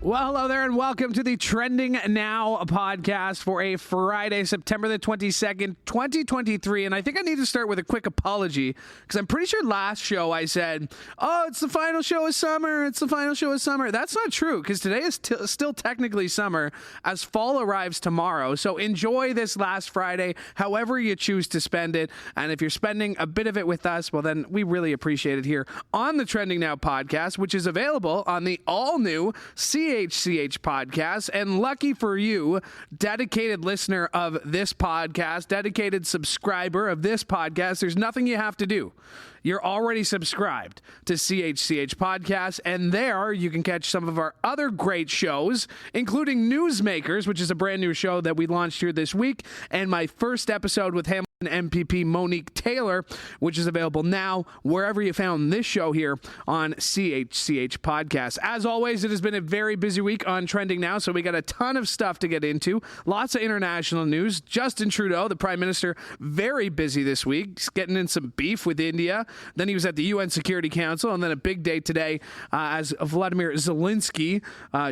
Well, hello there, and welcome to the Trending Now podcast for a Friday, September the 22nd, 2023. And I think I need to start with a quick apology, because I'm pretty sure last show I said, oh, it's the final show of summer. It's the final show of summer. That's not true, because today is still technically summer, as fall arrives tomorrow. So enjoy this last Friday, however you choose to spend it. And if you're spending a bit of it with us, well, then we really appreciate it here on the Trending Now podcast, which is available on the all-new CHCH podcast. And lucky for you, dedicated listener of this podcast, dedicated subscriber of this podcast, there's nothing you have to do. You're already subscribed to CHCH podcast, and there you can catch some of our other great shows, including Newsmakers, which is a brand new show that we launched here this week, and my first episode with Hamilton MPP Monique Taylor, which is available now wherever you found this show here on CHCH podcast. As always, it has been a very busy week on Trending Now, so we got a ton of stuff to get into. Lots of international news. Justin Trudeau, the Prime Minister, very busy this week. He's getting in some beef with India. Then he was at the UN Security Council, and then a big day today as Volodymyr Zelenskyy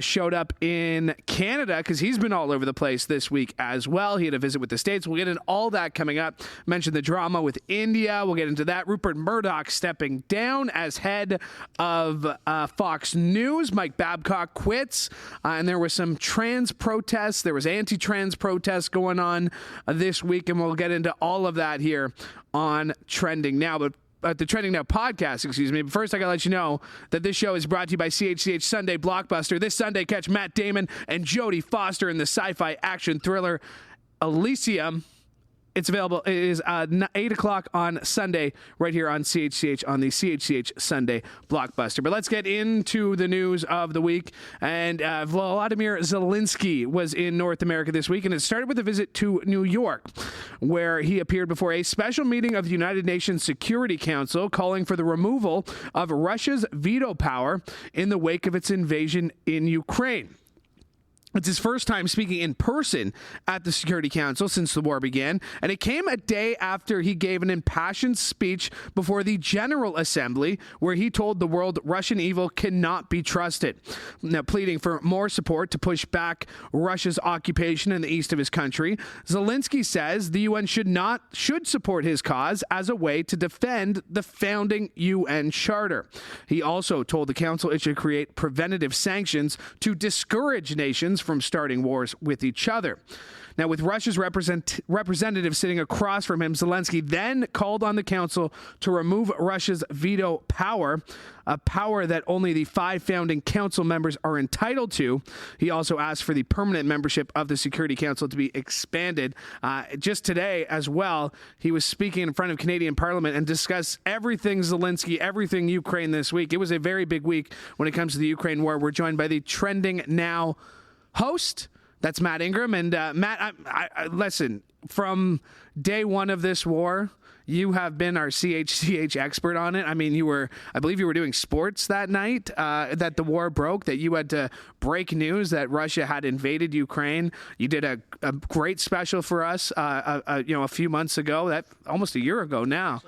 showed up in Canada, because he's been all over the place this week as well. He had a visit with the States. We'll get into all that coming up. Mentioned the drama with India. We'll get into that. Rupert Murdoch stepping down as head of Fox News. Mike Babcock quits. And there was some trans protests. There was anti-trans protests going on this week, and we'll get into all of that here on Trending Now. But the Trending Now podcast, But first, I got to let you know that this show is brought to you by CHCH Sunday Blockbuster. This Sunday, catch Matt Damon and Jodie Foster in the sci-fi action thriller Elysium. It's available. It is 8 o'clock on Sunday right here on CHCH, on the CHCH Sunday Blockbuster. But let's get into the news of the week. And Volodymyr Zelenskyy was in North America this week, and it started with a visit to New York, where he appeared before a special meeting of the United Nations Security Council calling for the removal of Russia's veto power in the wake of its invasion in Ukraine. It's his first time speaking in person at the Security Council since the war began, and it came a day after he gave an impassioned speech before the General Assembly, where he told the world Russian evil cannot be trusted. Now, pleading for more support to push back Russia's occupation in the east of his country, Zelenskyy says the UN should support his cause as a way to defend the founding UN Charter. He also told the Council it should create preventative sanctions to discourage nations from starting wars with each other. Now, with Russia's representative sitting across from him, Zelenskyy then called on the Council to remove Russia's veto power, a power that only the 5 founding Council members are entitled to. He also asked for the permanent membership of the Security Council to be expanded. Just today as well, he was speaking in front of Canadian Parliament and discussed everything Zelenskyy, everything Ukraine this week. It was a very big week when it comes to the Ukraine war. We're joined by the Trending Now host. That's Matt Ingram. And Matt, I listen, from day one of this war, you have been our CHCH expert on it. I mean, I believe you were doing sports that night that the war broke, that you had to break news that Russia had invaded Ukraine. You did a great special for us, a few months ago, that almost a year ago now.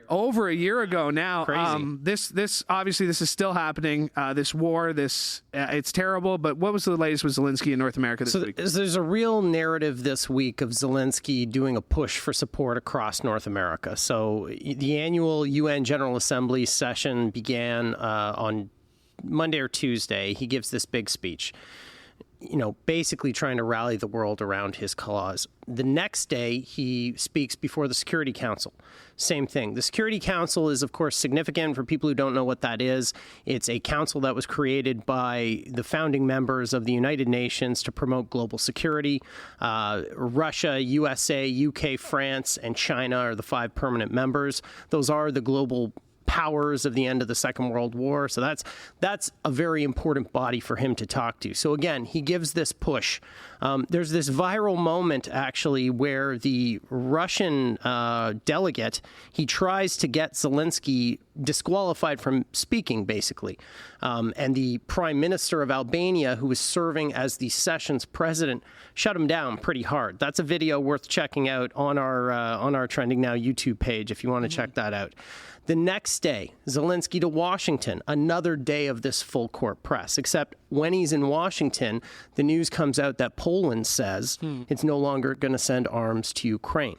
Over a year ago now. Crazy. This obviously this is still happening. This war, it's terrible. But what was the latest with Zelenskyy in North America this week? There's a real narrative this week of Zelenskyy doing a push for support across North America. So the annual UN General Assembly session began on Monday or Tuesday. He gives this big speech, basically trying to rally the world around his cause. The next day, he speaks before the Security Council. Same thing. The Security Council is, of course, significant for people who don't know what that is. It's a council that was created by the founding members of the United Nations to promote global security. Russia, USA, UK, France, and China are the 5 permanent members. Those are the global powers of the end of the Second World War. So that's a very important body for him to talk to. So again, he gives this push. There's this viral moment, actually, where the Russian delegate, he tries to get Zelenskyy disqualified from speaking, basically. And the Prime Minister of Albania, who was serving as the session's president, shut him down pretty hard. That's a video worth checking out on our Trending Now YouTube page if you want to check that out. The next day, Zelenskyy to Washington, another day of this full court press, except when he's in Washington, the news comes out that Poland says it's no longer going to send arms to Ukraine.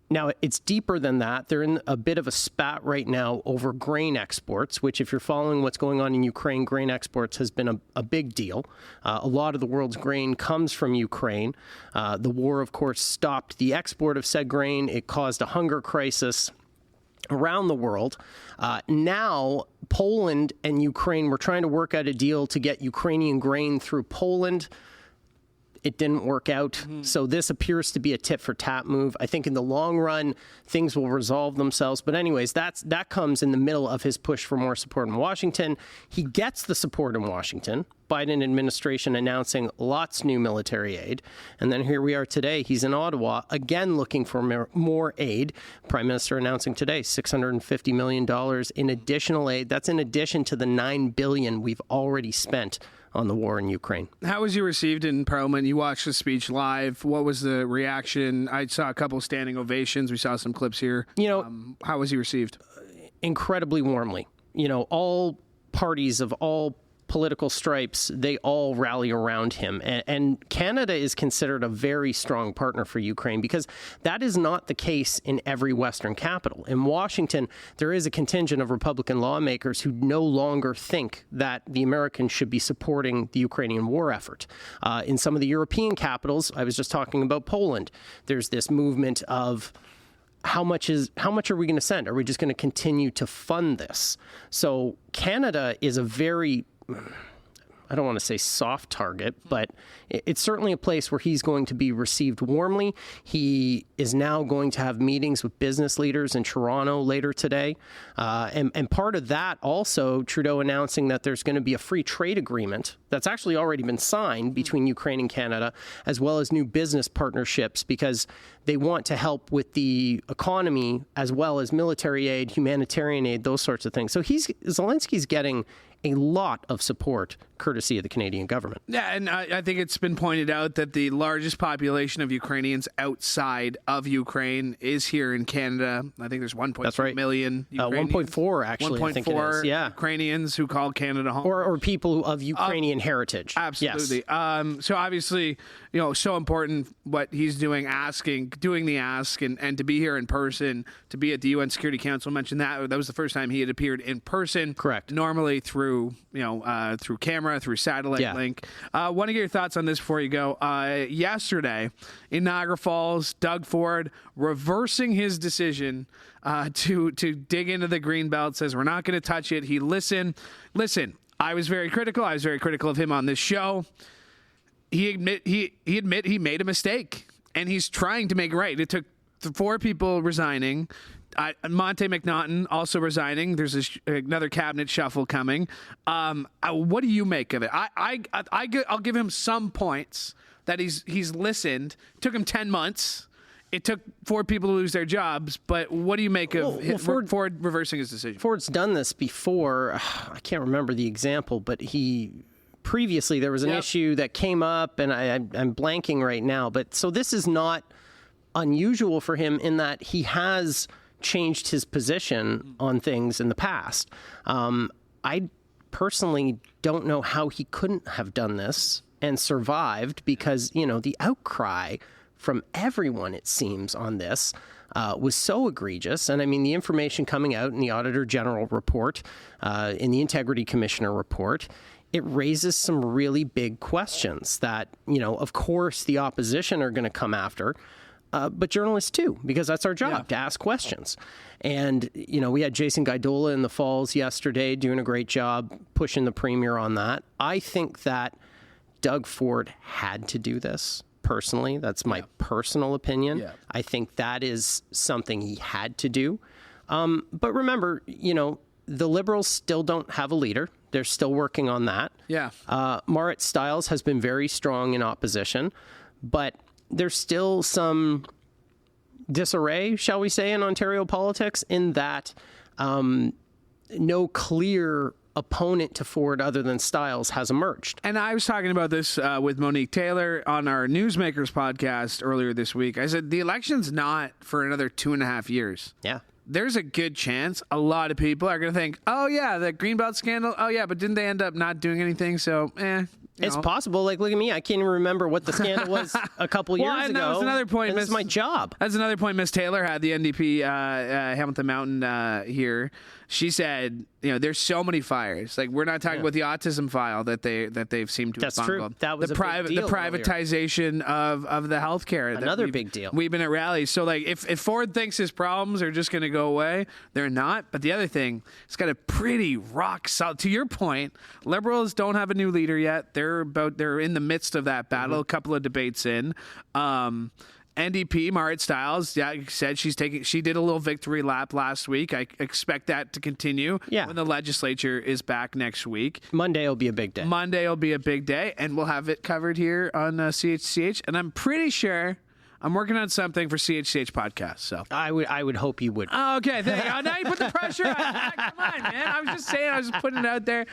Now, it's deeper than that. They're in a bit of a spat right now over grain exports, which if you're following what's going on in Ukraine, grain exports has been a big deal. A lot of the world's grain comes from Ukraine. The war, of course, stopped the export of said grain. It caused a hunger crisis around the world. Now, Poland and Ukraine were trying to work out a deal to get Ukrainian grain through Poland. It didn't work out. So this appears to be a tit-for-tat move. I think in the long run, things will resolve themselves. But anyways, that comes in the middle of his push for more support in Washington. He gets the support in Washington. Biden administration announcing lots new military aid. And then here we are today. He's in Ottawa, again looking for more aid. Prime Minister announcing today $650 million in additional aid. That's in addition to the $9 billion we've already spent on the war in Ukraine. How was he received in Parliament? You watched the speech live. What was the reaction? I saw a couple standing ovations. We saw some clips here. How was he received? Incredibly warmly. All parties of all political stripes, they all rally around him. And Canada is considered a very strong partner for Ukraine because that is not the case in every Western capital. In Washington, there is a contingent of Republican lawmakers who no longer think that the Americans should be supporting the Ukrainian war effort. In some of the European capitals, I was just talking about Poland, there's this movement of how much are we going to send? Are we just going to continue to fund this? So Canada is a very, I don't want to say soft target, but it's certainly a place where he's going to be received warmly. He is now going to have meetings with business leaders in Toronto later today. And part of that also, Trudeau announcing that there's going to be a free trade agreement that's actually already been signed between Ukraine and Canada, as well as new business partnerships, because they want to help with the economy as well as military aid, humanitarian aid, those sorts of things. So Zelensky's getting a lot of support courtesy of the Canadian government. Yeah, and I think it's been pointed out that the largest population of Ukrainians outside of Ukraine is here in Canada. I think there's 1.2 million Ukrainians. 1.4 actually, 1.4 I think it is. Yeah. Ukrainians who call Canada home. Or people of Ukrainian heritage. Absolutely. Yes. So obviously, so important what he's doing the ask, and to be here in person, to be at the UN Security Council. Mentioned that was the first time he had appeared in person. Correct. Normally through camera, through satellite link. Want to get your thoughts on this before you go. Yesterday in Niagara Falls, Doug Ford reversing his decision to dig into the Greenbelt, says we're not going to touch it. He listened. Listen, I was very critical. I was very critical of him on this show. He admit he made a mistake, and he's trying to make it right. It took 4 people resigning. Monte McNaughton also resigning. There's another cabinet shuffle coming. What do you make of it? I'll give him some points that he's listened. It took him 10 months. It took 4 people to lose their jobs. But what do you make of Ford reversing his decision? Ford's done this before. I can't remember the example, but previously there was an issue that came up, and I'm blanking right now. But so this is not unusual for him in that he has changed his position on things in the past. I personally don't know how he couldn't have done this and survived, because, the outcry from everyone, it seems, on this was so egregious. And I mean, the information coming out in the Auditor General report, in the Integrity Commissioner report, it raises some really big questions that, of course, the opposition are going to come after. But journalists too, because that's our job, to ask questions. And, we had Jason Gaidola in the Falls yesterday doing a great job pushing the premier on that. I think that Doug Ford had to do this personally. That's my personal opinion. Yeah. I think that is something he had to do. But remember, the Liberals still don't have a leader. They're still working on that. Yeah. Marit Stiles has been very strong in opposition, but there's still some disarray, shall we say, in Ontario politics, in that no clear opponent to Ford other than Stiles has emerged. And I was talking about this with Monique Taylor on our Newsmakers podcast earlier this week. I said the election's not for another 2.5 years. Yeah. there's a good chance a lot of people are going to think, oh, yeah, the Greenbelt scandal. Oh, yeah, but didn't they end up not doing anything? So, It's possible. Like, look at me. I can't even remember what the scandal was a couple years ago. That was another point. This is my job. That's another point Miss Taylor had, the NDP Hamilton Mountain here. She said, there's so many fires. Like, we're not talking about the autism file that they've seemed to have bungled. True. That was a big deal the privatization of the healthcare. Another big deal. We've been at rallies. So, like, if Ford thinks his problems are just going to go away, they're not. But the other thing, it's got a pretty rock solid. To your point, Liberals don't have a new leader yet. They're in the midst of that battle. A couple of debates in. NDP, Marit Stiles, said she did a little victory lap last week. I expect that to continue when the legislature is back next week. Monday will be a big day. And we'll have it covered here on CHCH. And I'm pretty sure I'm working on something for CHCH podcast. So I would hope you would. Oh, okay. Now you put the pressure on. Come on, man. I was just saying. I was just putting it out there.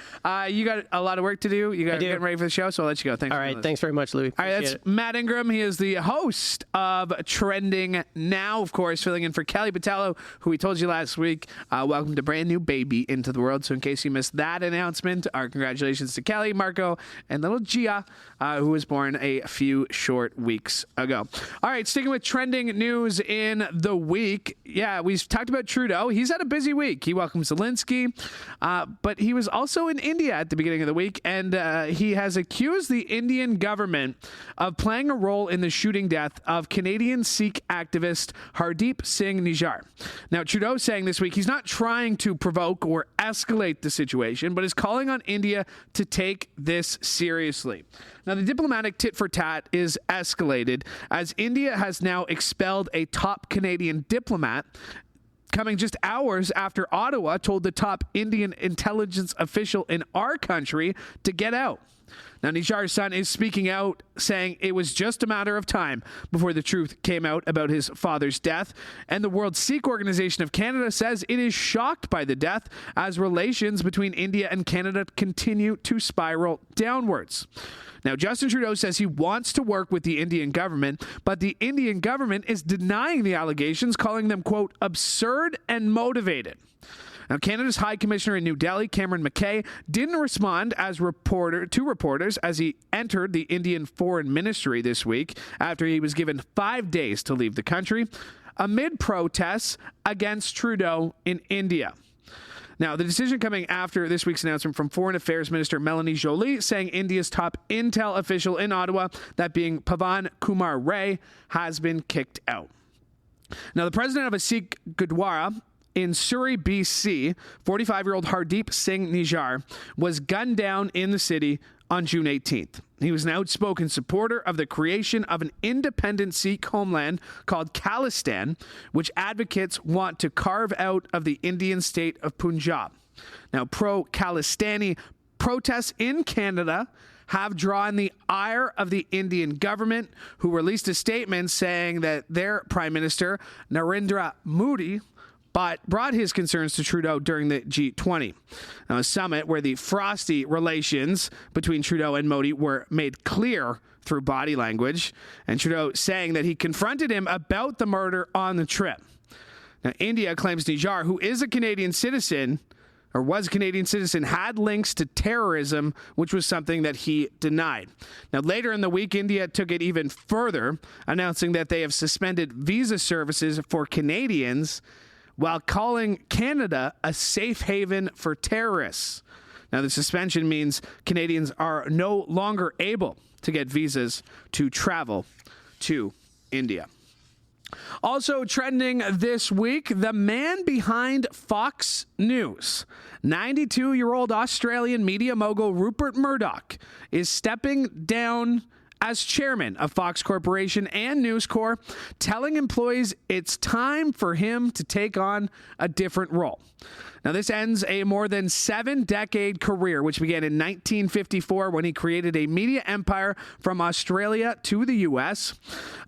You got a lot of work to do. You got getting ready for the show, so I'll let you go. Thanks. All right. Thanks very much, Louie. All right. That's Matt Ingram. He is the host of Trending Now, of course, filling in for Kelly Botello, who we told you last week welcomed a brand new baby into the world. So in case you missed that announcement, our congratulations to Kelly, Marco, and little Gia, who was born a few short weeks ago. All right. Sticking with trending news in the week. Yeah, we've talked about Trudeau. He's had a busy week. He welcomed Zelenskyy, but he was also in India at the beginning of the week, and he has accused the Indian government of playing a role in the shooting death of Canadian Sikh activist Hardeep Singh Nijjar. Now, Trudeau saying this week he's not trying to provoke or escalate the situation, but is calling on India to take this seriously. Now, the diplomatic tit-for-tat is escalated as India has now expelled a top Canadian diplomat, coming just hours after Ottawa told the top Indian intelligence official in our country to get out. Now, Nijjar's son is speaking out, saying it was just a matter of time before the truth came out about his father's death. And the World Sikh Organization of Canada says it is shocked by the death as relations between India and Canada continue to spiral downwards. Now, Justin Trudeau says he wants to work with the Indian government, but the Indian government is denying the allegations, calling them, quote, absurd and motivated. Now, Canada's High Commissioner in New Delhi, Cameron McKay, didn't respond to reporters as he entered the Indian Foreign Ministry this week after he was given 5 days to leave the country amid protests against Trudeau in India. Now, the decision coming after this week's announcement from Foreign Affairs Minister Melanie Joly saying India's top intel official in Ottawa, that being Pavan Kumar Ray, has been kicked out. Now, the president of a Sikh Gurdwara in Surrey, BC, 45-year-old Hardeep Singh Nijjar, was gunned down in the city on June 18th. He was an outspoken supporter of the creation of an independent Sikh homeland called Khalistan, which advocates want to carve out of the Indian state of Punjab. Now, pro-Khalistani protests in Canada have drawn the ire of the Indian government, who released a statement saying that their Prime Minister, Narendra Modi, brought his concerns to Trudeau during the G20 summit, where the frosty relations between Trudeau and Modi were made clear through body language, and Trudeau saying that he confronted him about the murder on the trip. Now, India claims Nijjar, who is a Canadian citizen, or was a Canadian citizen, had links to terrorism, which was something that he denied. Now, later in the week, India took it even further, announcing that they have suspended visa services for Canadians while calling Canada a safe haven for terrorists. Now, the suspension means Canadians are no longer able to get visas to travel to India. Also trending this week, the man behind Fox News, 92-year-old Australian media mogul Rupert Murdoch, is stepping down as chairman of Fox Corporation and News Corp, telling employees it's time for him to take on a different role. Now, this ends a more than 7-decade career, which began in 1954 when he created a media empire from Australia to the U.S.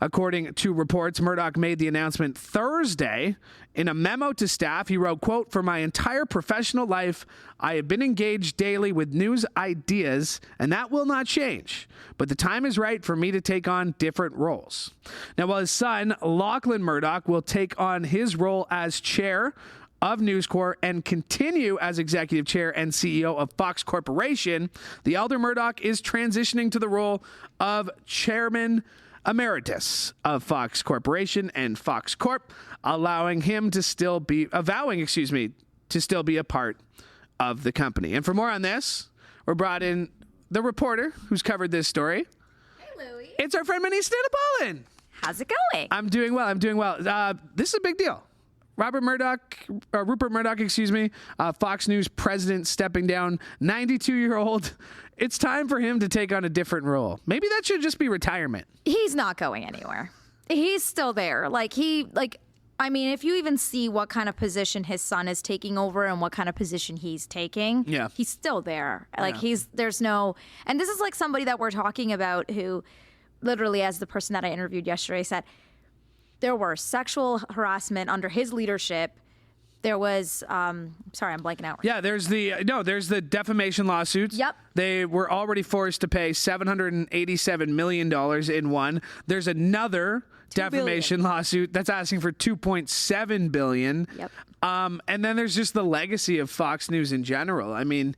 According to reports, Murdoch made the announcement Thursday. In a memo to staff, he wrote, quote, "For my entire professional life, I have been engaged daily with news ideas, and that will not change. But the time is right for me to take on different roles." Now, while his son, Lachlan Murdoch, will take on his role as chair of News Corp and continue as executive chair and CEO of Fox Corporation, the elder Murdoch is transitioning to the role of chairman emeritus of Fox Corporation and Fox Corp, avowing to still be a part of the company. And for more on this, we're brought in the reporter who's covered this story. Hey, Louie. It's our friend Manesa Dhanabalan. How's it going? I'm doing well. This is a big deal. Rupert Murdoch, Fox News president stepping down, 92-year-old. It's time for him to take on a different role. Maybe that should just be retirement. He's not going anywhere. He's still there. If you even see what kind of position his son is taking over and what kind of position he's taking, he's still there. And this is like somebody that we're talking about who literally, as the person that I interviewed yesterday said, there were sexual harassment under his leadership. There was, sorry, I'm blanking out. Yeah, there's the defamation lawsuits. Yep. They were already forced to pay $787 million in one. There's another defamation lawsuit that's asking for $2.7 billion. Yep. And then there's just the legacy of Fox News in general. I mean,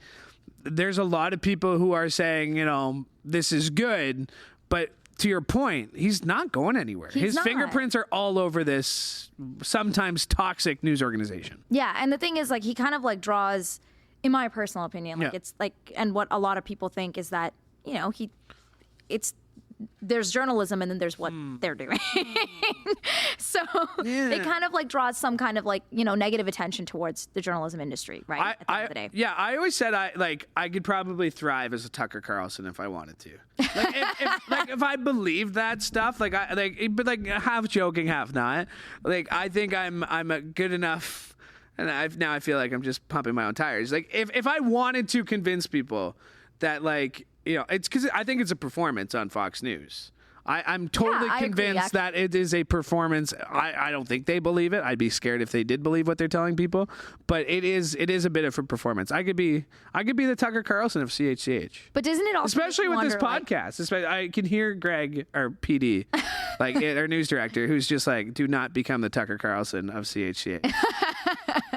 there's a lot of people who are saying, this is good, but to your point, he's not going anywhere. His fingerprints are all over this sometimes toxic news organization. Yeah, and the thing is, he kind of draws, in my personal opinion, it's and what a lot of people think is that, there's journalism and then there's what they're doing. So it kind of draws some kind of negative attention towards the journalism industry, right? At the end of the day. Yeah, I always said I could probably thrive as a Tucker Carlson if I wanted to. If I believed that stuff, but half joking, half not. I think I'm a good enough, and I feel like I'm just pumping my own tires. If I wanted to convince people that it's because I think it's a performance on Fox News. I'm totally convinced that it is a performance. I don't think they believe it. I'd be scared if they did believe what they're telling people. But it is a bit of a performance. I could be the Tucker Carlson of CHCH. But doesn't it also especially with this podcast? I can hear Greg, our PD, our news director, who's just do not become the Tucker Carlson of CHCH.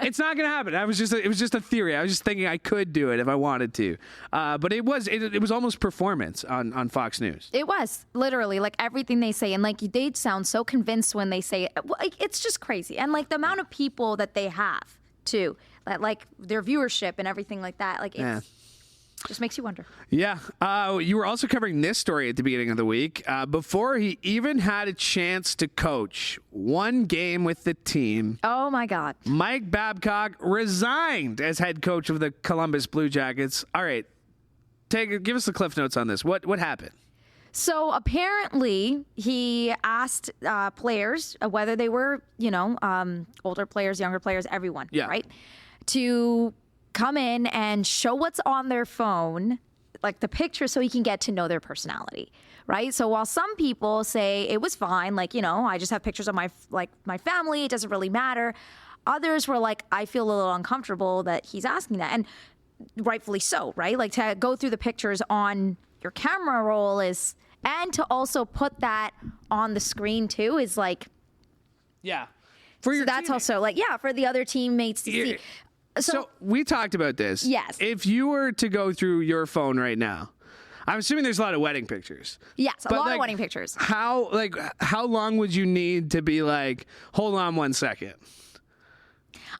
It's not going to happen. It was just a theory. I was just thinking I could do it if I wanted to. But it was almost performance on Fox News. It was literally everything they say, and they sound so convinced when they say it. It's just crazy, and the amount of people that they have too, their viewership and everything like that. It's just makes you wonder. Yeah. You were also covering this story at the beginning of the week. Before he even had a chance to coach one game with the team. Oh, my God. Mike Babcock resigned as head coach of the Columbus Blue Jackets. All right. Give us the Cliff Notes on this. What happened? So apparently he asked players, whether they were, older players, younger players, everyone, right, to come in and show what's on their phone, the picture, so he can get to know their personality, right? So while some people say it was fine, I just have pictures of my family, it doesn't really matter. Others were I feel a little uncomfortable that he's asking that, and rightfully so, right? To go through the pictures on your camera roll and to also put that on the screen too is yeah. For your that's also for the other teammates to see. So we talked about this. Yes. If you were to go through your phone right now, I'm assuming there's a lot of wedding pictures. Yes, a lot of wedding pictures. How long would you need to be hold on 1 second?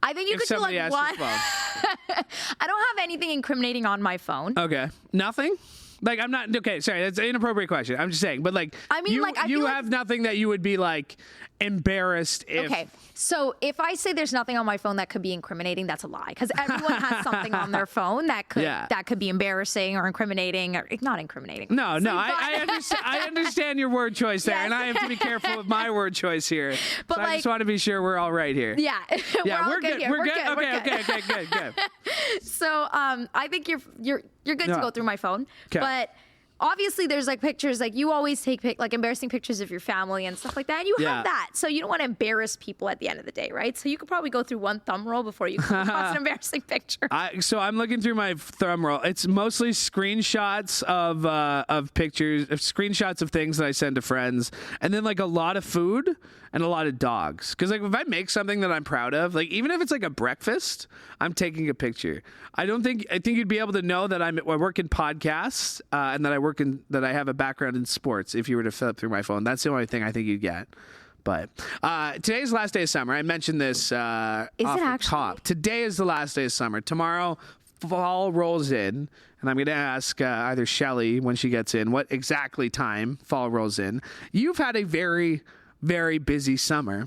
I think you could do one. I don't have anything incriminating on my phone. Okay. Nothing? Like, I'm not, okay, sorry, that's an inappropriate question. I'm just saying, but like, I mean, like, I you feel have like... nothing that you would be like embarrassed if. Okay, so if I say there's nothing on my phone that could be incriminating, that's a lie, because everyone has something on their phone that could be embarrassing or incriminating, or not incriminating. No, I understand your word choice there, and I have to be careful with my word choice here. But so I just want to be sure we're all right here. Yeah, we're good. We're good. Okay, good. So I think you're good to go through my phone, but obviously there's like pictures, like you always take like embarrassing pictures of your family and stuff like that, and you have that, so you don't want to embarrass people at the end of the day, right? So you could probably go through one thumb roll before you come across an embarrassing picture. So I'm looking through my thumb roll. It's mostly screenshots of pictures, of screenshots of things that I send to friends, and then like a lot of food and a lot of dogs. Because like if I make something that I'm proud of, like even if it's like a breakfast, I'm taking a picture. I think you'd be able to know that I work in podcasts and that I have a background in sports if you were to flip through my phone. That's the only thing I think you'd get. But today's the last day of summer. I mentioned this off the top. Today is the last day of summer. Tomorrow, fall rolls in. And I'm going to ask either Shelly, when she gets in, what exactly time fall rolls in. You've had a very, very busy summer.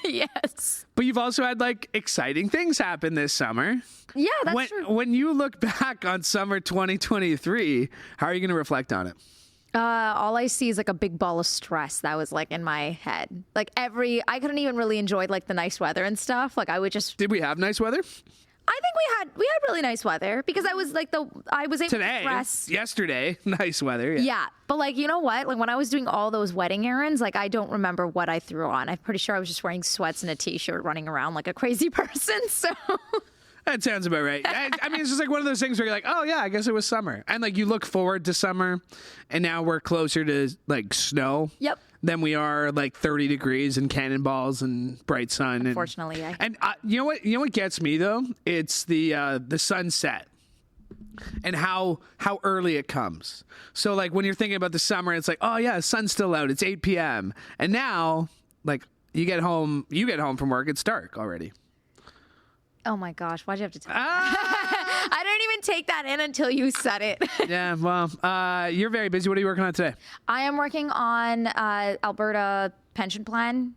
Yes. But you've also had like exciting things happen this summer. Yeah, that's true. When you look back on summer 2023, how are you going to reflect on it? All I see is like a big ball of stress that was like in my head. Like I couldn't even really enjoy like the nice weather and stuff. Like I would just. Did we have nice weather? I think we had really nice weather, because I was able today, to dress. Yesterday, nice weather. Yeah, but like, you know what? Like when I was doing all those wedding errands, like I don't remember what I threw on. I'm pretty sure I was just wearing sweats and a t-shirt running around like a crazy person. So that sounds about right. I mean, it's just like one of those things where you're like, oh yeah, I guess it was summer, and like you look forward to summer, and now we're closer to like snow. Yep. Than we are like 30 degrees and cannonballs and bright sun. Unfortunately, yeah. And you know what gets me though? It's the sunset and how early it comes. So like when you're thinking about the summer, it's like, oh yeah, the sun's still out. It's 8 p.m. And now like you get home from work, it's dark already. Oh my gosh, why'd you have to tell me that? I didn't even take that in until you said it. Yeah, well, you're very busy. What are you working on today? I am working on Alberta pension plan.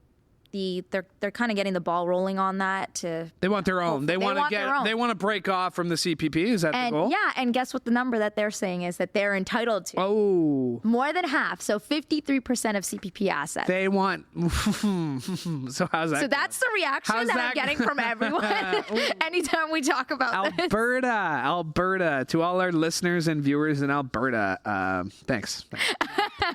They're kind of getting the ball rolling on that. They want their own. They want to break off from the CPP. Is that the goal? Yeah, and guess what the number that they're saying is that they're entitled to? Oh, more than half. So 53% of CPP assets. They want. So how's that? So that's the reaction that I'm getting from everyone anytime we talk about Alberta. this. Alberta. To all our listeners and viewers in Alberta, thanks.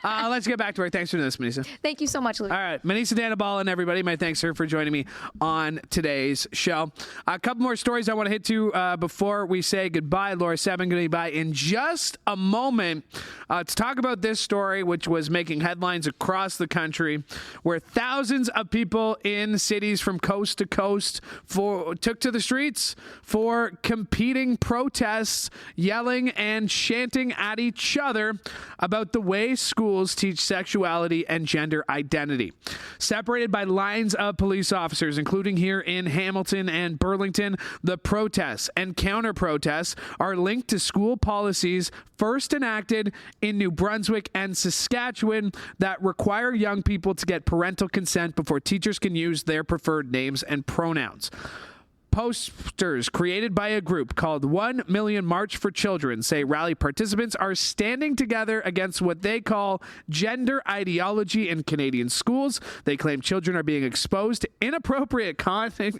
Let's get back to work. Thanks for doing this, Manesa. Thank you so much, Louie. All right, Manesa Dhanabalan, everybody. My thanks, sir, for joining me on today's show. A couple more stories I want to hit to before we say goodbye. Laura Sebben going to be by in just a moment to talk about this story, which was making headlines across the country, where thousands of people in cities from coast to coast took to the streets for competing protests, yelling and chanting at each other about the way schools teach sexuality and gender identity. Separated by lines of police officers, including here in Hamilton and Burlington, the protests and counter-protests are linked to school policies first enacted in New Brunswick and Saskatchewan that require young people to get parental consent before teachers can use their preferred names and pronouns. Posters created by a group called 1 Million March for Children say rally participants are standing together against what they call gender ideology in Canadian schools. They claim children are being exposed to inappropriate content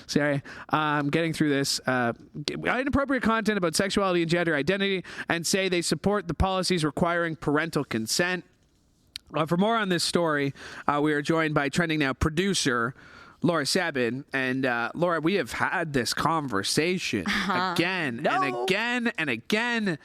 Sorry, I'm getting through this. Inappropriate content about sexuality and gender identity, and say they support the policies requiring parental consent. For more on this story, we are joined by Trending Now producer Laura Sebben. And Laura, we have had this conversation again and again and again.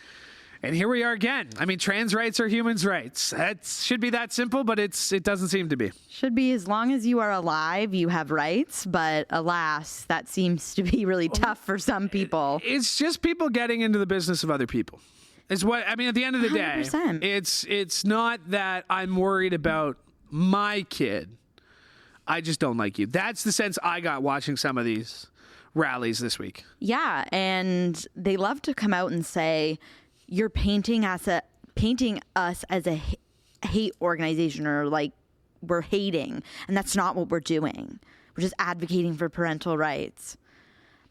And here we are again. I mean, trans rights are humans' rights. That should be that simple, but it doesn't seem to be. Should be. As long as you are alive, you have rights. But alas, that seems to be really tough for some people. It's just people getting into the business of other people. Is what I mean. At the end of the day, 100%. It's not that I'm worried about my kid. I just don't like you. That's the sense I got watching some of these rallies this week. Yeah, and they love to come out and say, you're painting us as a hate organization, or like we're hating, and that's not what we're doing. We're just advocating for parental rights.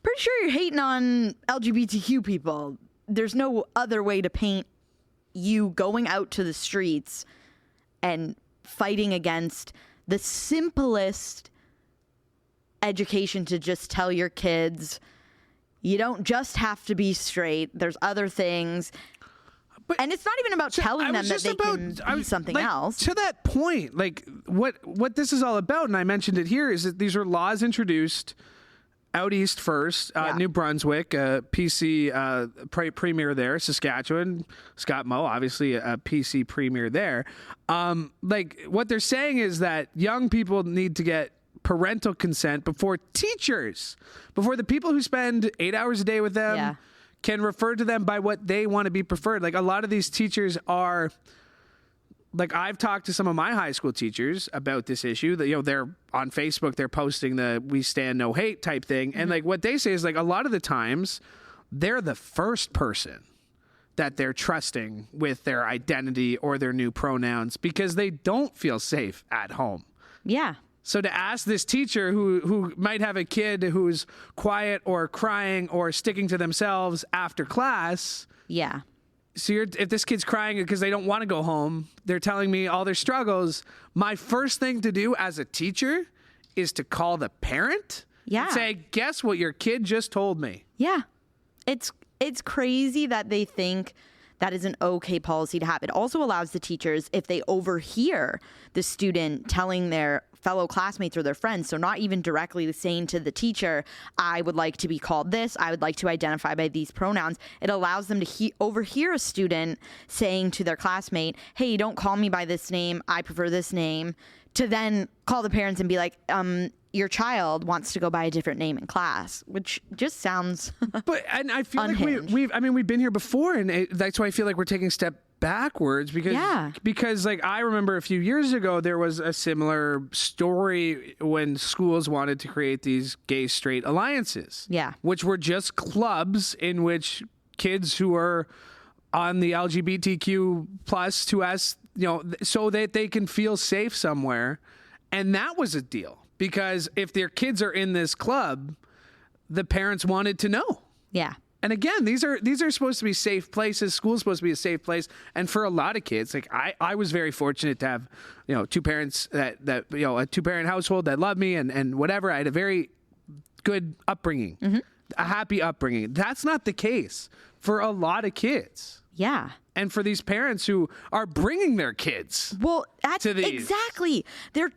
Pretty sure you're hating on LGBTQ people. There's no other way to paint you going out to the streets and fighting against the simplest education to just tell your kids, you don't just have to be straight. There's other things. And it's not even about telling them that they can be something else. To that point, like what this is all about, and I mentioned it here, is that these are laws introduced out east first, New Brunswick, PC premier there, Saskatchewan, Scott Moe, obviously a PC premier there. Like what they're saying is that young people need to get parental consent before teachers, before the people who spend 8 hours a day with them can refer to them by what they want to be preferred. Like a lot of these teachers are, like I've talked to some of my high school teachers about this issue that, you know, they're on Facebook, they're posting the "we stand no hate" type thing. And like what they say is like a lot of the times they're the first person that they're trusting with their identity or their new pronouns because they don't feel safe at home. Yeah. So to ask this teacher who might have a kid who's quiet or crying or sticking to themselves after class. Yeah. So if this kid's crying because they don't want to go home, they're telling me all their struggles. My first thing to do as a teacher is to call the parent and say, guess what your kid just told me? Yeah. It's crazy that they think that is an okay policy to have. It also allows the teachers, if they overhear the student telling their fellow classmates or their friends, so not even directly saying to the teacher, I would like to be called this, I would like to identify by these pronouns, it allows them to overhear a student saying to their classmate, hey, don't call me by this name, I prefer this name, to then call the parents and be like, your child wants to go by a different name in class, which just sounds and I feel unhinged. like we've been here before, and that's why I feel like we're taking a step backwards because like I remember a few years ago there was a similar story when schools wanted to create these gay straight alliances, which were just clubs in which kids who are on the LGBTQ plus to us, you know, so that they can feel safe somewhere. And that was a deal, because if their kids are in this club, the parents wanted to know. Yeah. And again, these are supposed to be safe places. School's supposed to be a safe place. And for a lot of kids, like I was very fortunate to have, you know, two parents that you know, a 2-parent household that loved me and whatever. I had a very good upbringing, a happy upbringing. That's not the case for a lot of kids. Yeah. And for these parents who are bringing their kids. Well, that's to these. Exactly. They're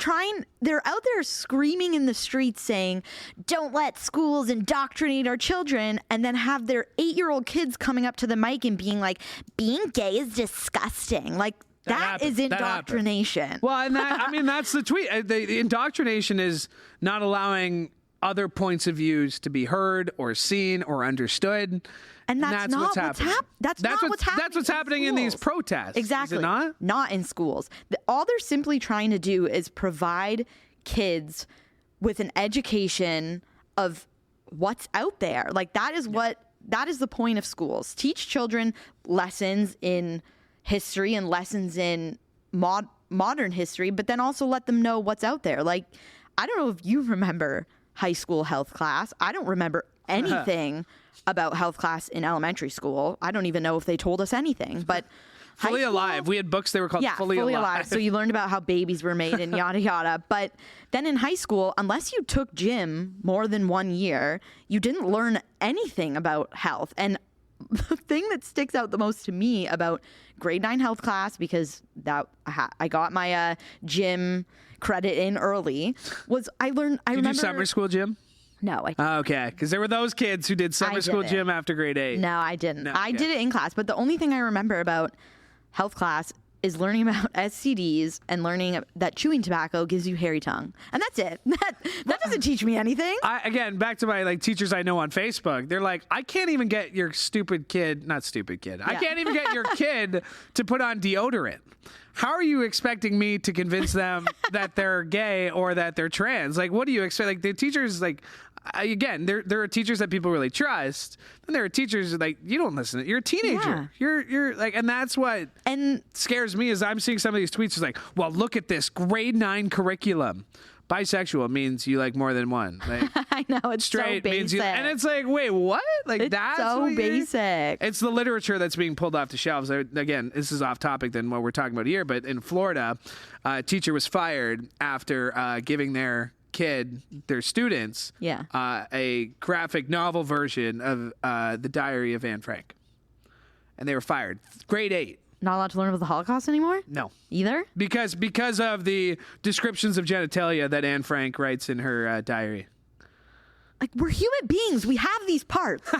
out there screaming in the streets saying, don't let schools indoctrinate our children, and then have their 8-year-old kids coming up to the mic and being like, being gay is disgusting. Like, that is indoctrination. Well, and that's the tweet. The indoctrination is not allowing other points of views to be heard or seen or understood. And that's not what's happening. That's what's happening in these protests. Exactly. Is it not? Not in schools. All they're simply trying to do is provide kids with an education of what's out there. Like that is the point of schools. Teach children lessons in history and lessons in modern history, but then also let them know what's out there. Like, I don't know if you remember high school health class. I don't remember anything about health class in elementary school. I don't even know if they told us anything, but Fully Alive. We had books, they were called Fully Alive. So you learned about how babies were made and yada, yada. But then in high school, unless you took gym more than 1 year, you didn't learn anything about health. And the thing that sticks out the most to me about grade 9 health class, because I got my gym credit in early, was I remember... Did you do summer school gym? No, I didn't. Okay, because there were those kids who did summer school gym after grade 8. No, I didn't. I did it in class, but the only thing I remember about health class is learning about STDs and learning that chewing tobacco gives you hairy tongue. And that's it. That doesn't teach me anything. Again, back to my teachers I know on Facebook. They're like, I can't even get your I can't even get your kid to put on deodorant. How are you expecting me to convince them that they're gay or that they're trans? Like, what do you expect? Like, the teachers, like, again, there are teachers that people really trust, and there are teachers like you don't listen. You're a teenager. Yeah. You're like, and that's what scares me is I'm seeing some of these tweets. It's like, well, look at this grade 9 curriculum. Bisexual means you like more than one. Like, I know, it's straight so basic. means you, and it's like, wait, what? Like It's that's so basic. It's the literature that's being pulled off the shelves. Again, this is off topic than what we're talking about here, but in Florida, a teacher was fired after giving their students, a graphic novel version of the Diary of Anne Frank, and they were fired. Grade 8. Not allowed to learn about the Holocaust anymore? No. Either? Because of the descriptions of genitalia that Anne Frank writes in her diary. Like, we're human beings. We have these parts.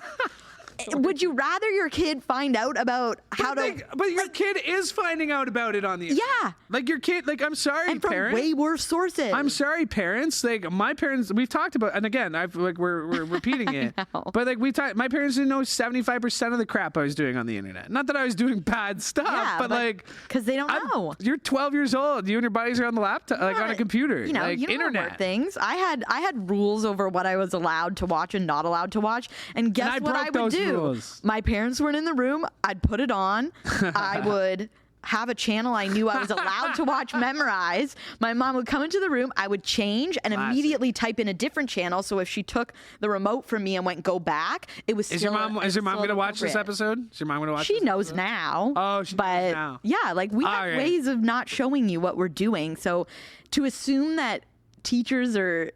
Would you rather your kid find out about how to... But your kid is finding out about it on the internet. Yeah. Like, your kid... Like, I'm sorry, and from parents. way worse sources. I'm sorry, parents. Like, my parents... We've talked about... And again, we're repeating it. But, like, my parents didn't know 75% of the crap I was doing on the internet. Not that I was doing bad stuff, but like... Because they don't know. You're 12 years old. You and your buddies are on the laptop, like, on a computer. You know, like, internet. Things. I had rules over what I was allowed to watch and not allowed to watch. And guess what I would do? Rules. My parents weren't in the room. I'd put it on. I would have a channel I knew I was allowed to watch memorize. My mom would come into the room. I would change and immediately type in a different channel. So if she took the remote from me and went go back, it was Is your mom going to watch this episode? Is your mom going to watch She knows now. Oh, she knows now. Yeah, like we have ways of not showing you what we're doing. So to assume that teachers are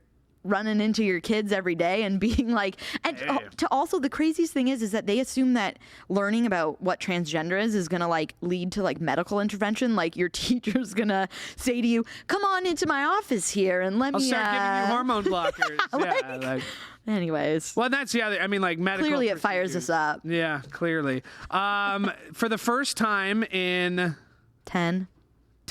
running into your kids every day and being like, and to also the craziest thing is that they assume that learning about what transgender is going to like lead to like medical intervention. Like your teacher's going to say to you, come on into my office here and I'll start giving you hormone blockers. Anyways. Well, that's the other, I mean, like medical. Clearly it fires us up. Yeah, clearly. For the first time in 10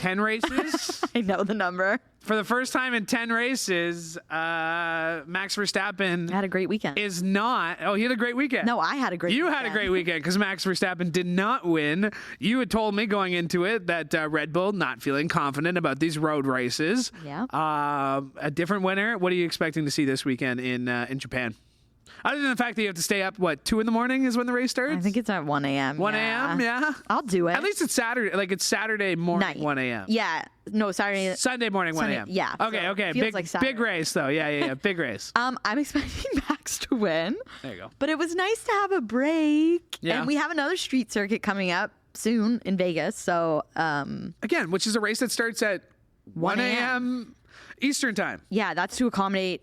races. I know the number. For the first time in 10 races, Max Verstappen had a great weekend. He had a great weekend. No, I had a great weekend. You had a great weekend because Max Verstappen did not win. You had told me going into it that Red Bull not feeling confident about these road races. Yeah. A different winner. What are you expecting to see this weekend in Japan? Other than the fact that you have to stay up, 2 in the morning is when the race starts? I think it's at 1 a.m. 1 a.m., yeah? I'll do it. At least it's Saturday. Like, it's Saturday morning, night. 1 a.m. Yeah. No, Sunday morning, 1 a.m. Yeah. Okay. Big race, though. Yeah. Big race. I'm expecting Max to win. There you go. But it was nice to have a break. Yeah. And we have another street circuit coming up soon in Vegas. So, again, which is a race that starts at 1 a.m. Eastern time. Yeah, that's to accommodate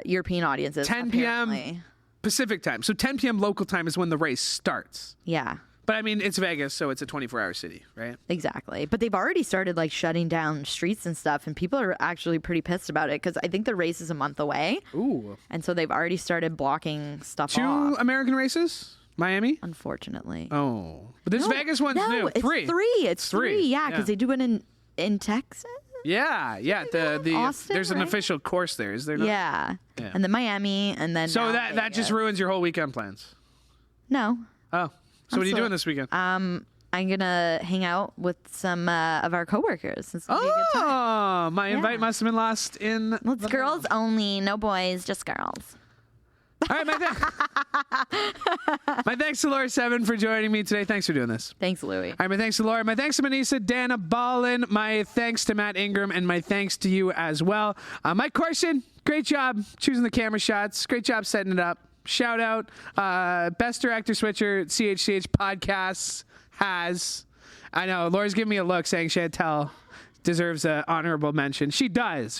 European audiences. 10 p.m. Pacific time. So 10 p.m. local time is when the race starts. Yeah. But I mean, it's Vegas, so it's a 24-hour city, right? Exactly. But they've already started like shutting down streets and stuff, and people are actually pretty pissed about it because I think the race is a month away. Ooh. And so they've already started blocking stuff 2 off. American races? Miami? Unfortunately. Oh. But this Vegas one's new. It's 3. It's three. Yeah, because they do it in Texas. Yeah. Austin, there's an official course there, is there not? Yeah. And then Miami, and then so that just ruins your whole weekend plans. No. Oh. So what are you doing this weekend? I'm gonna hang out with some of our coworkers. It's gonna be a good time. My invite must have been lost in. Well, it's girls only, no boys, just girls. All right, my thanks to Laura Sebben for joining me today. Thanks for doing this. Thanks, Louie. All right, my thanks to Laura. My thanks to Manesa Dhanabalan. My thanks to Matt Ingram, and my thanks to you as well. Mike Corson, great job choosing the camera shots. Great job setting it up. Shout out, best director switcher CHCH Podcasts has. I know Laura's giving me a look saying Chantel deserves an honorable mention. She does,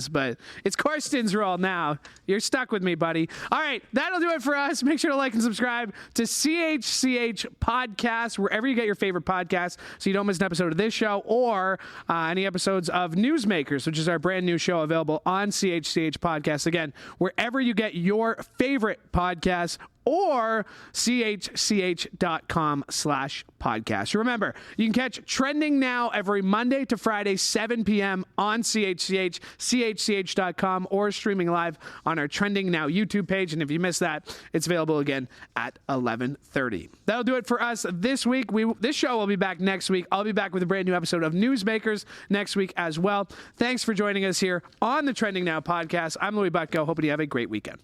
but it's Corsten's role now. You're stuck with me, buddy. All right, that'll do it for us. Make sure to like and subscribe to CHCH Podcast, wherever you get your favorite podcasts, so you don't miss an episode of this show or any episodes of Newsmakers, which is our brand new show available on CHCH Podcast. Again, wherever you get your favorite podcasts, or chch.com/podcast. Remember, you can catch Trending Now every Monday to Friday Friday, 7 p.m. on CHCH, chch.com, or streaming live on our Trending Now YouTube page. And if you missed that, it's available again at 11:30. That'll do it for us this week. This show will be back next week. I'll be back with a brand new episode of Newsmakers next week as well. Thanks for joining us here on the Trending Now podcast. I'm Louie Butko. Hoping you have a great weekend.